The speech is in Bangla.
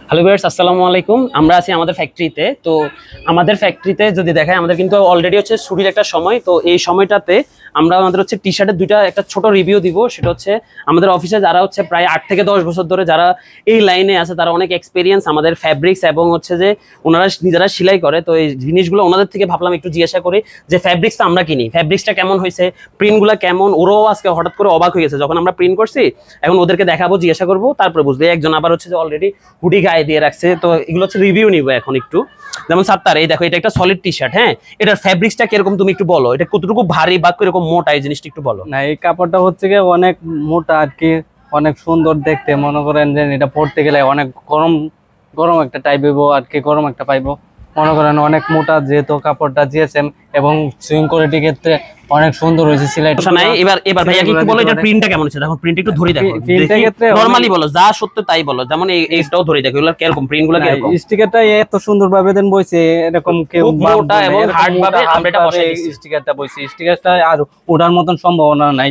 হ্যালো ভিউয়ার্স, আসসালামু আলাইকুম। আমরা আছি আমাদের ফ্যাক্টরিতে। তো আমাদের ফ্যাক্টরিতে যদি দেখায়, আমাদের কিন্তু অলরেডি হচ্ছে ছুটির একটা সময়। তো এই সময়টাতে আমরা আমাদের হচ্ছে টি শার্টের দুইটা একটা ছোট রিভিউ দিব। সেটা হচ্ছে আমাদের অফিসে যারা হচ্ছে প্রায় 8 থেকে 10 বছর ধরে যারা এই লাইনে আছে, তারা অনেক এক্সপিরিয়েন্স আমাদের ফ্যাব্রিক্স এবং হচ্ছে যে ওনারা নিজেরা সেলাই করে। তো এই জিনিসগুলো ওনাদের থেকে ভাবলাম একটু জিজ্ঞাসা করি যে ফ্যাব্রিক্সটা আমরা কিনি, ফ্যাব্রিক্সটা কেমন হয়েছে, প্রিন্টগুলো কেমন। ওরাও আজকে হঠাৎ করে অবাক হয়ে গেছে যখন আমরা প্রিন্ট করছি। এখন ওদেরকে দেখাবো, জিজ্ঞাসা করবো, তারপরে বুঝবে। একজন আবার হচ্ছে যে অলরেডি হুডি গায়ে দিয়ে রাখছে। তো এগুলো হচ্ছে রিভিউ নিব এখন একটু। যেমন সাত্তার, এই দেখো, এটা একটা সলিড টি শার্ট। হ্যাঁ, এটার ফ্যাব্রিক্সটা কিরকম তুমি একটু বলো, এটা কতটুকু ভারী বা কিরকম মোটা, এই জিনিসটা একটু বলো। না, এই কাপড়টা হচ্ছে গিয়ে অনেক মোটা আর কি, অনেক সুন্দর দেখতে। মনে করেন যে এটা পরতে গেলে অনেক গরম গরম একটা টাইপ হইব আর কি, গরম একটা পাইবো। মনে করেন অনেক মোটা, যেহেতু কাপড়টা জিএসএম এবং সুইং কোয়ালিটির ক্ষেত্রে অনেক সুন্দর হয়েছে সিলাই। নাই, এবার এবার ভাইয়া একটু বলো এটা প্রিন্টটা কেমন হচ্ছে। দেখো প্রিন্ট একটু ধরে দেখো, প্রিন্টের ক্ষেত্রে নরমালি বলো, যা সত্য তাই বলো। যেমন এইটাও ধরে দেখো, এগুলো কিরকম, প্রিন্টগুলো কিরকম। স্টিকারটা এত সুন্দর ভাবে দেন বইছে, এরকম কেউ মোটা এবং হার্ড ভাবে আমরা এটা বসাই দিছি। স্টিকারটা বইছে, স্টিকারটা আর ওঠার মতন সম্ভাবনা নাই।